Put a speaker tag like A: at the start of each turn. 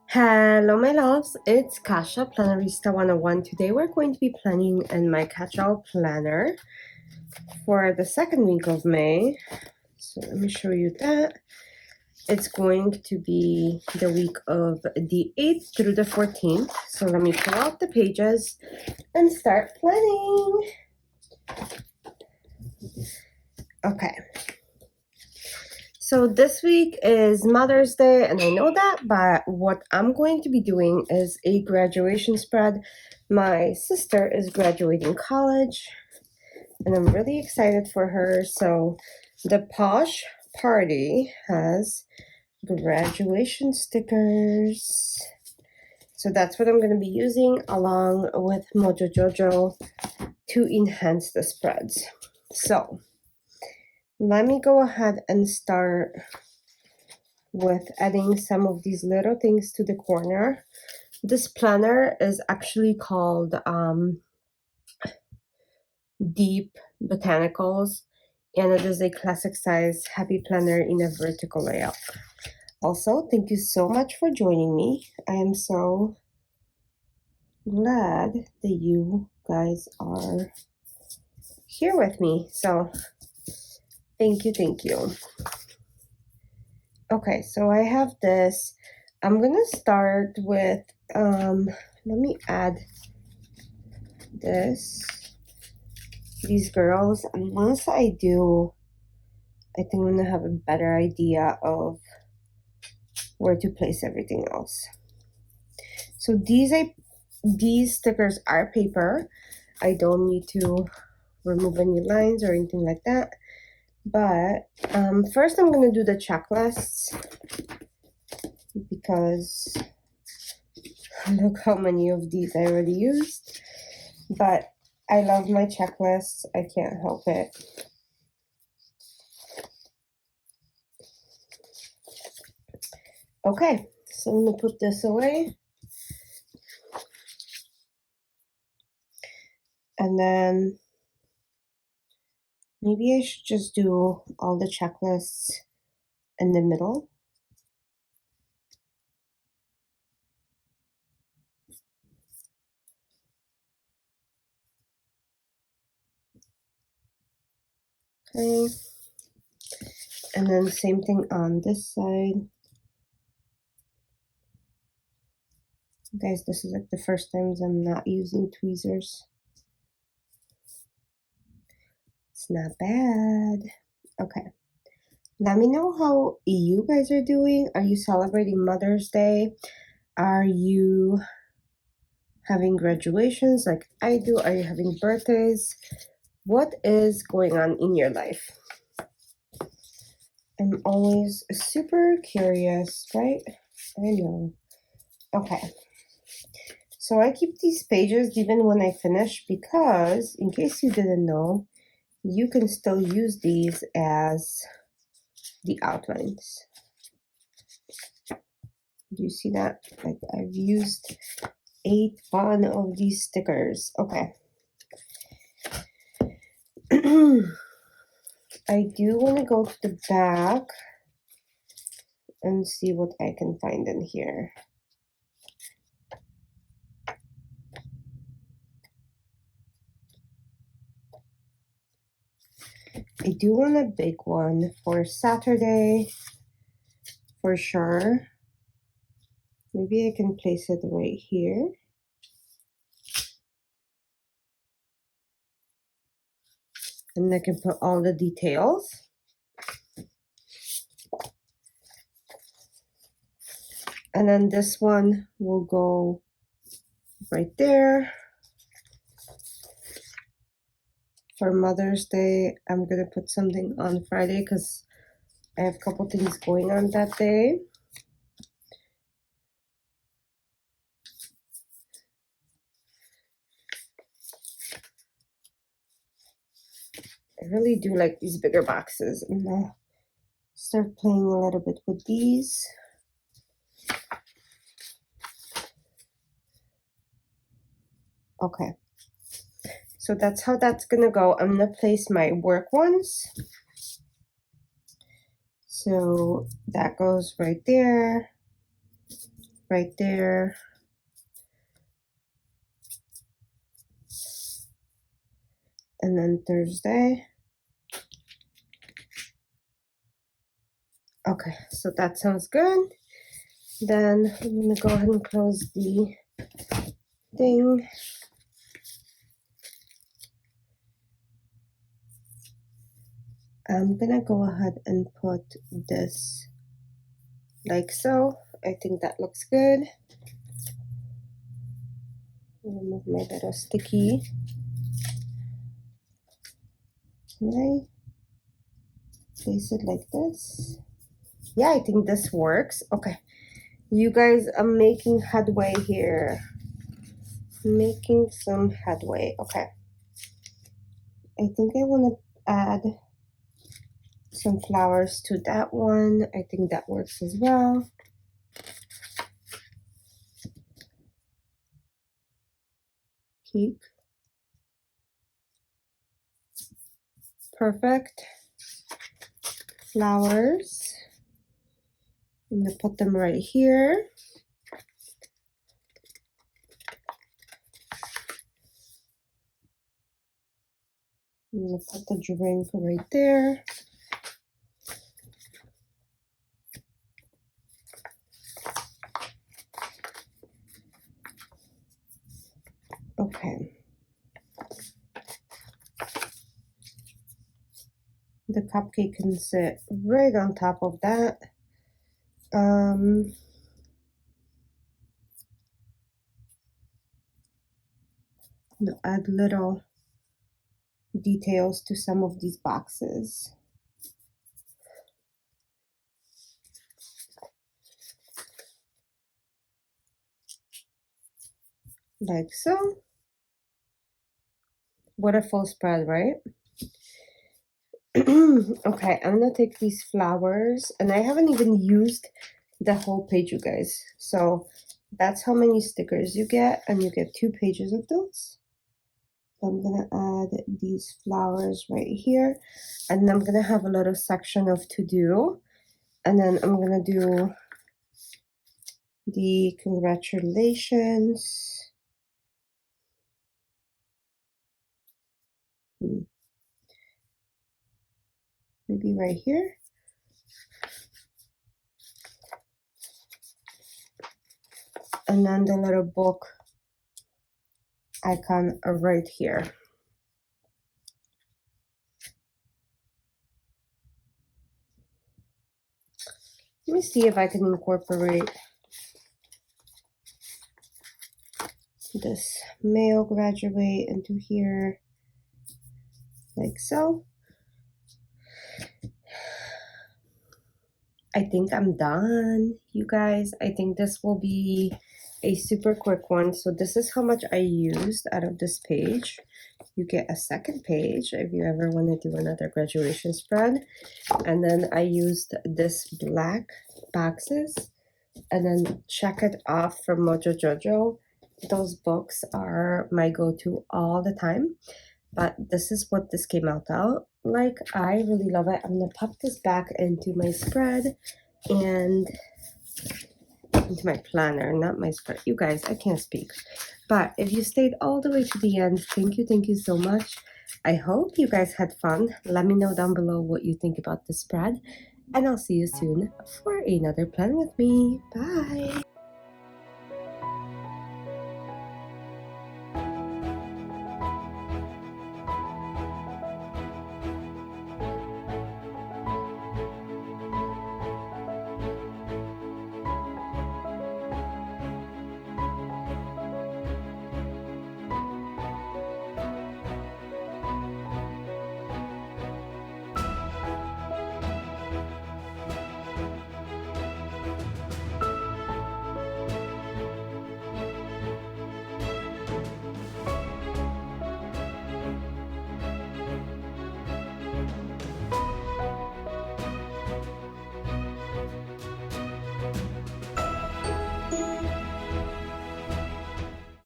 A: Hello, my loves. It's Kasha, Planarista 101. Today we're going to be planning in my catch-all planner for the second week of May. So let me show you that. It's going to be the week of the 8th through the 14th. So let me pull out the pages and start planning. Okay. So this week is Mother's Day, and I know that, but what I'm going to be doing is a graduation spread. My sister is graduating college, and I'm really excited for her. So the Posh Party has graduation stickers. So that's what I'm going to be using along with Mojo Jojo to enhance the spreads. So let me go ahead and start with adding some of these little things to the corner. This planner is actually called Deep Botanicals, and it is a classic size happy planner in a vertical layout. Also, thank you so much for joining me. I am so glad that you guys are here with me. So thank you. Okay, so I have this. I'm gonna start with let me add these girls, and once I do, I think I'm gonna have a better idea of where to place everything else. So these stickers are paper. I don't need to remove any lines or anything like that. But first I'm gonna do the checklists because look how many of these I already used. But I love my checklists. I can't help it. Okay, so I'm gonna put this away. And then maybe I should just do all the checklists in the middle. Okay. And then same thing on this side. Guys, this is like the first times I'm not using tweezers. It's not bad. Okay. Let me know how you guys are doing. Are you celebrating Mother's Day? Are you having graduations like I do? Are you having birthdays? What is going on in your life? I'm always super curious, right? I know. Okay. So I keep these pages even when I finish because, in case you didn't know, you can still use these as the outlines. Do you see that? Like I've used a ton of these stickers. Okay. I do want to go to the back and see what I can find in here. I do want a big one for Saturday, for sure. Maybe I can place it right here. And I can put all the details. And then this one will go right there. For Mother's Day, I'm going to put something on Friday because I have a couple things going on that day. I really do like these bigger boxes. I'm going to start playing a little bit with these. Okay. So that's how that's going to go. I'm going to place my work ones. So that goes right there. right there. And then Thursday. Okay, so that sounds good. Then I'm gonna go ahead and close the thing. I'm gonna go ahead and put this like so. I think that looks good. Remove my little sticky. Can I place it like this? Yeah, I think this works. Okay, you guys are making headway here. Making some headway. Okay, I think I want to add some flowers to that one. I think that works as well. Cake. Perfect. Flowers. I'm gonna put them right here. I'm gonna put the drink right there. Okay. The cupcake can sit right on top of that. I'll add little details to some of these boxes. Like so. What a full spread, right? Okay, I'm gonna take these flowers, and I haven't even used the whole page, you guys. So that's how many stickers you get, and you get 2 pages of those. I'm gonna add these flowers right here, and I'm gonna have a little section of to do, and then I'm gonna do the congratulations. Maybe right here. And then the little book icon right here. Let me see if I can incorporate this male graduate into here, like so. I think I'm done, you guys. I think this will be a super quick one. So this is how much I used out of this page. You get a second page if you ever want to do another graduation spread. And then I used this black boxes, and then check it off from Mojo Jojo. Those books are my go-to all the time. But this is what this came out like. I really love it. I'm gonna pop this back into my spread and into my planner, not my spread. You guys, I can't speak. But if you stayed all the way to the end, thank you so much. I hope you guys had fun. Let me know down below what you think about the spread, and I'll see you soon for another plan with me. Bye.